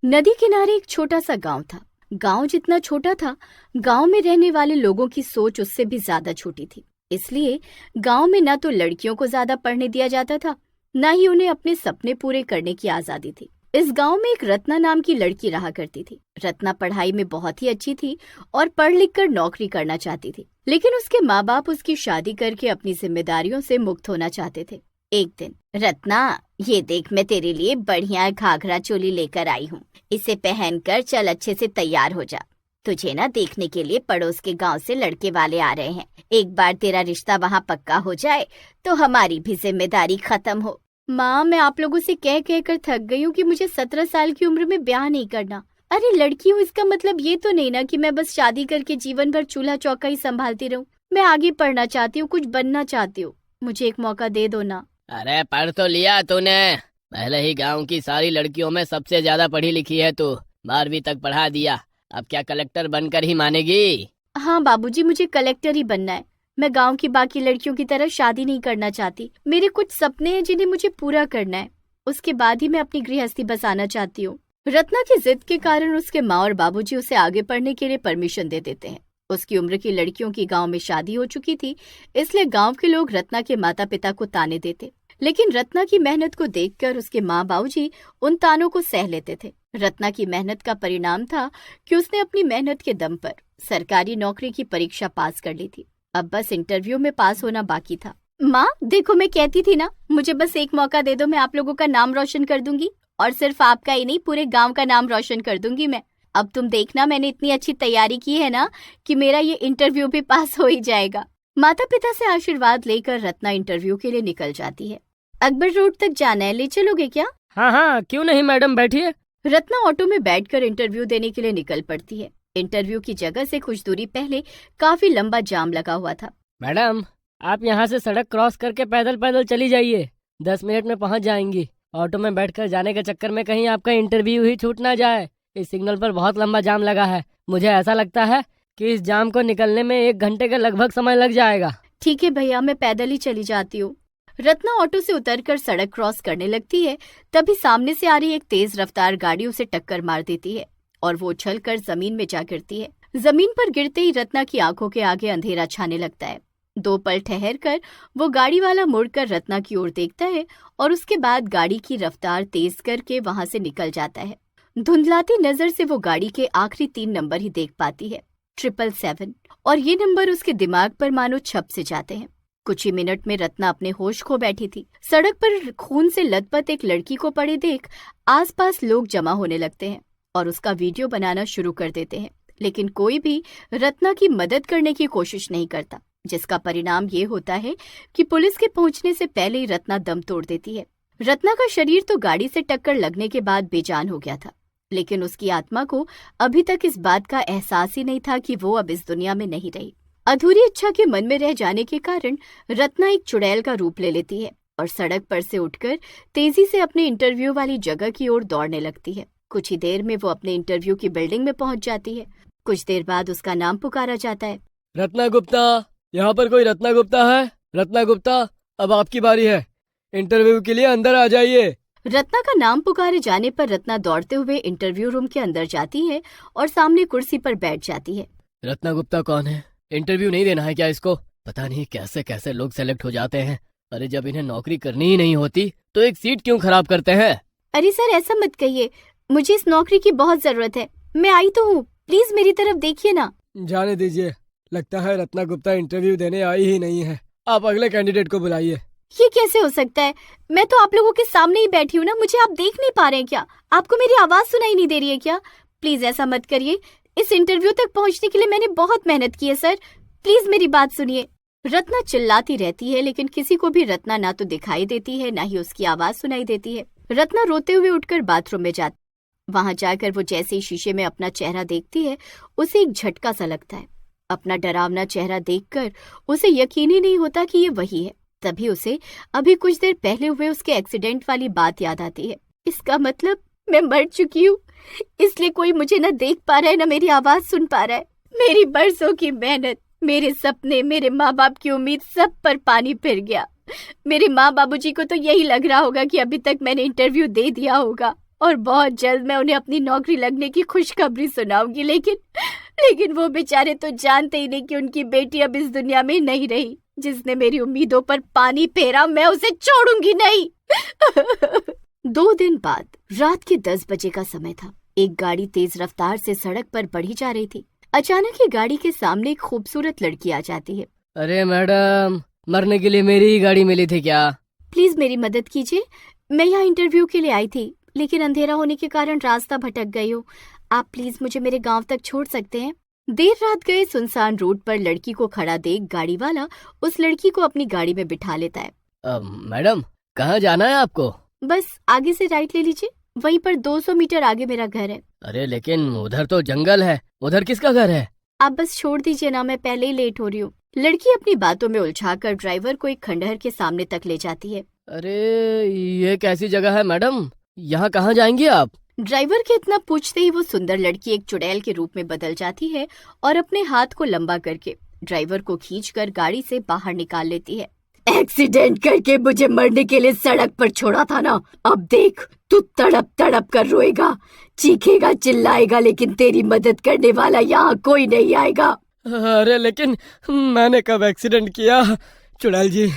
नदी किनारे एक छोटा सा गांव था। गांव जितना छोटा था, गांव में रहने वाले लोगों की सोच उससे भी ज्यादा छोटी थी। इसलिए गांव में न तो लड़कियों को ज्यादा पढ़ने दिया जाता था, न ही उन्हें अपने सपने पूरे करने की आजादी थी। इस गांव में एक रत्ना नाम की लड़की रहा करती थी। रत्ना पढ़ाई में बहुत ही अच्छी थी और पढ़ लिख कर नौकरी करना चाहती थी, लेकिन उसके माँ बाप उसकी शादी करके अपनी जिम्मेदारियों से मुक्त होना चाहते थे। एक दिन, रत्ना, ये देख, मैं तेरे लिए बढ़िया घाघरा चोली लेकर आई हूँ। इसे पहनकर चल, अच्छे से तैयार हो जा। तुझे ना देखने के लिए पड़ोस के गांव से लड़के वाले आ रहे हैं। एक बार तेरा रिश्ता वहाँ पक्का हो जाए तो हमारी भी जिम्मेदारी खत्म हो। माँ, मैं आप लोगों से कह कह कर थक गई हूँ कि मुझे 17 साल की उम्र में ब्याह नहीं करना। अरे लड़की हूँ, इसका मतलब ये तो नहीं ना कि मैं बस शादी करके जीवन भर चूल्हा चौका ही संभालती रहूं। मैं आगे पढ़ना चाहती हूँ, कुछ बनना चाहती हूँ। मुझे एक मौका दे दो ना। अरे पढ़ तो लिया तूने। पहले ही गांव की सारी लड़कियों में सबसे ज्यादा पढ़ी लिखी है तू। 12वीं तक पढ़ा दिया, अब क्या कलेक्टर बनकर ही मानेगी? हाँ बाबूजी, मुझे कलेक्टर ही बनना है। मैं गांव की बाकी लड़कियों की तरह शादी नहीं करना चाहती। मेरे कुछ सपने हैं जिन्हें मुझे पूरा करना है। उसके बाद ही मैं अपनी गृहस्थी बसाना चाहती हूँ। रत्ना की जिद के कारण उसके माँ और बाबूजी उसे आगे पढ़ने के लिए परमिशन दे देते हैं। उसकी उम्र की लड़कियों की गांव में शादी हो चुकी थी, इसलिए गांव के लोग रत्ना के माता पिता को ताने देते, लेकिन रत्ना की मेहनत को देखकर उसके माँ बाबूजी उन तानों को सह लेते थे। रत्ना की मेहनत का परिणाम था कि उसने अपनी मेहनत के दम पर सरकारी नौकरी की परीक्षा पास कर ली थी। अब बस इंटरव्यू में पास होना बाकी था। माँ देखो, मैं कहती थी ना, मुझे बस एक मौका दे दो, मैं आप लोगों का नाम रोशन कर दूंगी, और सिर्फ आपका ही नहीं, पूरे गाँव का नाम रोशन कर दूंगी मैं। अब तुम देखना, मैंने इतनी अच्छी तैयारी की है ना कि मेरा ये इंटरव्यू भी पास हो ही जाएगा। माता पिता से आशीर्वाद लेकर रत्ना इंटरव्यू के लिए निकल जाती है। अकबर रोड तक जाना है, ले चलोगे क्या? हाँ हाँ, क्यों नहीं मैडम, बैठिए। रत्ना ऑटो में बैठकर इंटरव्यू देने के लिए निकल पड़ती है। इंटरव्यू की जगह से कुछ दूरी पहले काफी लंबा जाम लगा हुआ था। मैडम, आप यहाँ से सड़क क्रॉस करके पैदल पैदल चली जाइए, 10 मिनट में पहुँच जाएंगी। ऑटो में बैठकर जाने के चक्कर में कहीं आपका इंटरव्यू ही छूट ना जाए। इस सिग्नल पर बहुत लंबा जाम लगा है। मुझे ऐसा लगता है कि इस जाम को निकलने में 1 घंटे का लगभग समय लग जाएगा। ठीक है भैया, मैं पैदल ही चली जाती हूँ। रत्ना ऑटो से उतरकर सड़क क्रॉस करने लगती है, तभी सामने से आ रही एक तेज रफ्तार गाड़ी उसे टक्कर मार देती है और वो उछलकर जमीन में जा गिरती है। जमीन पर गिरते ही रत्ना की आंखों के आगे अंधेरा छाने लगता है। 2 पल ठहर कर वो गाड़ी वाला मुड़कर रत्ना की ओर देखता है और उसके बाद गाड़ी की रफ्तार तेज करके वहां से निकल जाता है। धुंधलाती नजर से वो गाड़ी के आखिरी 3 नंबर ही देख पाती है, 777, और ये नंबर उसके दिमाग पर मानो छप से जाते हैं। कुछ ही मिनट में रत्ना अपने होश खो बैठी थी। सड़क पर खून से लथपथ एक लड़की को पड़े देख आसपास लोग जमा होने लगते हैं और उसका वीडियो बनाना शुरू कर देते हैं, लेकिन कोई भी रत्ना की मदद करने की कोशिश नहीं करता, जिसका परिणाम ये होता है कि पुलिस के पहुंचने से पहले ही रत्ना दम तोड़ देती है। रत्ना का शरीर तो गाड़ी से टक्कर लगने के बाद बेजान हो गया था, लेकिन उसकी आत्मा को अभी तक इस बात का एहसास ही नहीं था कि वो अब इस दुनिया में नहीं रही। अधूरी इच्छा के मन में रह जाने के कारण रत्ना एक चुड़ैल का रूप ले लेती है और सड़क पर से उठकर तेजी से अपने इंटरव्यू वाली जगह की ओर दौड़ने लगती है। कुछ ही देर में वो अपने इंटरव्यू की बिल्डिंग में पहुंच जाती है। कुछ देर बाद उसका नाम पुकारा जाता है। रत्ना गुप्ता, यहाँ पर कोई रत्ना गुप्ता है? रत्ना गुप्ता, अब आपकी बारी है, इंटरव्यू के लिए अंदर आ जाइए। रत्ना का नाम पुकारे जाने पर रत्ना दौड़ते हुए इंटरव्यू रूम के अंदर जाती है और सामने कुर्सी पर बैठ जाती है। रत्ना गुप्ता कौन है? इंटरव्यू नहीं देना है क्या इसको? पता नहीं कैसे कैसे लोग सेलेक्ट हो जाते हैं। अरे जब इन्हें नौकरी करनी ही नहीं होती तो एक सीट क्यों खराब करते हैं? अरे सर, ऐसा मत कहिए, मुझे इस नौकरी की बहुत जरूरत है। मैं आई तो हूँ, प्लीज मेरी तरफ देखिए ना। जाने दीजिए, लगता है रत्ना गुप्ता इंटरव्यू देने आई ही नहीं है। आप अगले कैंडिडेट को बुलाइए। ये कैसे हो सकता है? मैं तो आप लोगों के सामने ही बैठी हूँ ना, मुझे आप देख नहीं पा रहे हैं क्या? आपको मेरी आवाज सुनाई नहीं दे रही है क्या? प्लीज ऐसा मत करिए, इस इंटरव्यू तक पहुँचने के लिए मैंने बहुत मेहनत की है सर, प्लीज मेरी बात सुनिए। रत्ना चिल्लाती रहती है, लेकिन किसी को भी रत्ना ना तो दिखाई देती है, ना ही उसकी आवाज सुनाई देती है। रत्ना रोते हुए उठकर बाथरूम में जाती। वहां जाकर वो जैसे ही शीशे में अपना चेहरा देखती है, उसे एक झटका सा लगता है। अपना डरावना चेहरा देखकर उसे यकीन ही नहीं होता कि ये वही है। तभी उसे अभी कुछ देर पहले हुए उसके एक्सीडेंट वाली बात याद आती है। इसका मतलब मैं मर चुकी हूँ, इसलिए कोई मुझे न देख पा रहा है, न मेरी आवाज सुन पा रहा है। मेरी बरसों की मेहनत, मेरे सपने, मेरे माँ बाप की उम्मीद, सब पर पानी फिर गया। मेरे माँ बाबूजी को तो यही लग रहा होगा कि अभी तक मैंने इंटरव्यू दे दिया होगा, और बहुत जल्द मैं उन्हें अपनी नौकरी लगने की खुशखबरी सुनाऊंगी। लेकिन वो बेचारे तो जानते ही नहीं कि उनकी बेटी अब इस दुनिया में नहीं रही। जिसने मेरी उम्मीदों पर पानी फेरा, मैं उसे छोड़ूंगी नहीं। 2 दिन बाद रात के 10 बजे का समय था। एक गाड़ी तेज रफ्तार से सड़क पर बढ़ी जा रही थी। अचानक ही गाड़ी के सामने एक खूबसूरत लड़की आ जाती है। अरे मैडम, मरने के लिए मेरी ही गाड़ी मिली थी क्या? प्लीज मेरी मदद कीजिए, मैं यहाँ इंटरव्यू के लिए आई थी, लेकिन अंधेरा होने के कारण रास्ता भटक गई हूँ। आप प्लीज मुझे मेरे गांव तक छोड़ सकते हैं? देर रात गए सुनसान रोड पर लड़की को खड़ा देख गाड़ी वाला उस लड़की को अपनी गाड़ी में बिठा लेता है। मैडम, कहाँ जाना है आपको? बस आगे से राइट ले लीजिए, वहीं पर 200 मीटर आगे मेरा घर है। अरे लेकिन उधर तो जंगल है, उधर किसका घर है? आप बस छोड़ दीजिए ना, मैं पहले ही लेट हो रही हूँ। लड़की अपनी बातों में उलझाकर ड्राइवर को एक खंडहर के सामने तक ले जाती है। अरे ये कैसी जगह है मैडम, यहाँ कहाँ जाएंगी आप? ड्राइवर के इतना पूछते ही वो सुंदर लड़की एक चुड़ैल के रूप में बदल जाती है और अपने हाथ को लंबा करके ड्राइवर को खींचकर गाड़ी से बाहर निकाल लेती है। एक्सीडेंट करके मुझे मरने के लिए सड़क पर छोड़ा था ना, अब देख तू तड़प तड़प कर रोएगा, चीखेगा, चिल्लाएगा, लेकिन तेरी मदद करने वाला यहाँ कोई नहीं आएगा। अरे लेकिन मैंने कब एक्सीडेंट किया? चुड़ैल जी,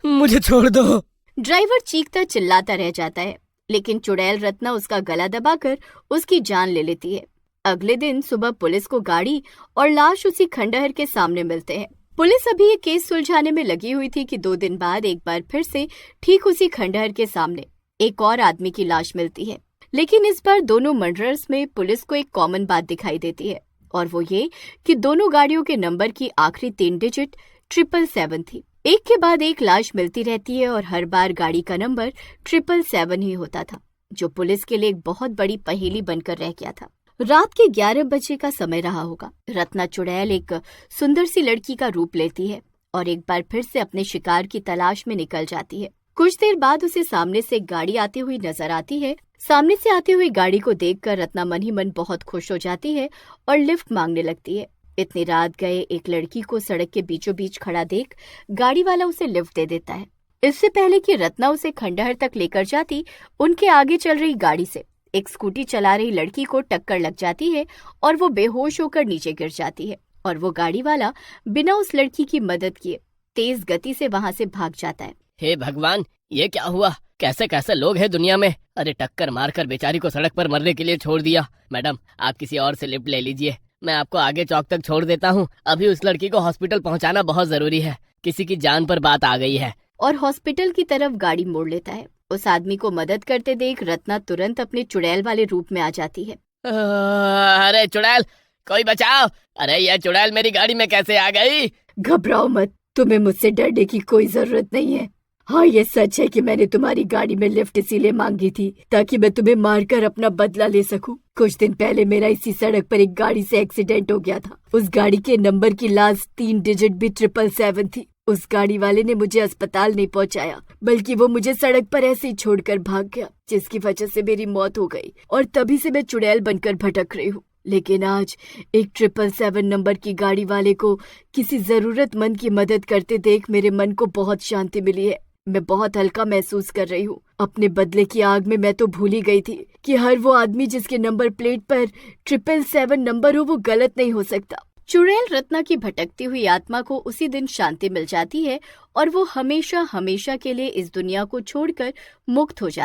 मुझे छोड़ दो। ड्राइवर चीखता चिल्लाता रह जाता है, लेकिन चुड़ैल रत्ना उसका गला दबाकर उसकी जान ले लेती है। अगले दिन सुबह पुलिस को गाड़ी और लाश उसी खंडहर के सामने मिलते हैं। पुलिस अभी ये केस सुलझाने में लगी हुई थी कि 2 दिन बाद एक बार फिर से ठीक उसी खंडहर के सामने एक और आदमी की लाश मिलती है। लेकिन इस बार दोनों मर्डर्स में पुलिस को एक कॉमन बात दिखाई देती है, और वो ये कि दोनों गाड़ियों के नंबर की आखिरी 3 डिजिट 777 थी। एक के बाद एक लाश मिलती रहती है और हर बार गाड़ी का नंबर 777 ही होता था, जो पुलिस के लिए एक बहुत बड़ी पहेली बनकर रह गया था। रात के 11 बजे का समय रहा होगा। रत्ना चुड़ैल एक सुंदर सी लड़की का रूप लेती है और एक बार फिर से अपने शिकार की तलाश में निकल जाती है। कुछ देर बाद उसे सामने से एक गाड़ी आती हुई नजर आती है। सामने से आती हुई गाड़ी को देखकर रत्ना मन ही मन बहुत खुश हो जाती है और लिफ्ट मांगने लगती है। इतनी रात गए एक लड़की को सड़क के बीचों बीच खड़ा देख गाड़ी वाला उसे लिफ्ट दे देता है। इससे पहले कि रत्ना उसे खंडहर तक लेकर जाती, उनके आगे चल रही गाड़ी से एक स्कूटी चला रही लड़की को टक्कर लग जाती है और वो बेहोश होकर नीचे गिर जाती है, और वो गाड़ी वाला बिना उस लड़की की मदद किए तेज गति से वहां से भाग जाता है। हे भगवान, ये क्या हुआ? कैसे कैसे लोग हैं दुनिया में? अरे टक्कर मारकर बेचारी को सड़क पर मरने के लिए छोड़ दिया। मैडम, आप किसी और से लिफ्ट ले लीजिए, मैं आपको आगे चौक तक छोड़ देता हूँ। अभी उस लड़की को हॉस्पिटल पहुँचाना बहुत जरूरी है, किसी की जान पर बात आ गई है। और हॉस्पिटल की तरफ गाड़ी मोड़ लेता है। उस आदमी को मदद करते देख रत्ना तुरंत अपने चुड़ैल वाले रूप में आ जाती है। अरे चुड़ैल, कोई बचाओ! अरे ये चुड़ैल मेरी गाड़ी में कैसे आ गई? घबराओ मत, तुम्हें मुझसे डरने की कोई जरूरत नहीं है। हाँ, ये सच है कि मैंने तुम्हारी गाड़ी में लिफ्ट इसीलिए मांगी थी ताकि मैं तुम्हें मारकर अपना बदला ले सकूं। कुछ दिन पहले मेरा इसी सड़क पर एक गाड़ी से एक्सीडेंट हो गया था। उस गाड़ी के नंबर की लास्ट 3 डिजिट भी 777 थी। उस गाड़ी वाले ने मुझे अस्पताल नहीं पहुंचाया, बल्कि वो मुझे सड़क पर ऐसे ही छोड़कर भाग गया, जिसकी वजह से मेरी मौत हो गई और तभी से मैं चुड़ैल बनकर भटक रही हूँ। लेकिन आज एक 777 नंबर की गाड़ी वाले को किसी जरूरतमंद की मदद करते देख मेरे मन को बहुत शांति मिली है। मैं बहुत हल्का महसूस कर रही हूँ। अपने बदले की आग में मैं तो भूल ही गई थी कि हर वो आदमी जिसके नंबर प्लेट पर 777 नंबर हो वो गलत नहीं हो सकता। चुड़ैल रत्ना की भटकती हुई आत्मा को उसी दिन शांति मिल जाती है और वो हमेशा हमेशा के लिए इस दुनिया को छोड़कर मुक्त हो जाती है।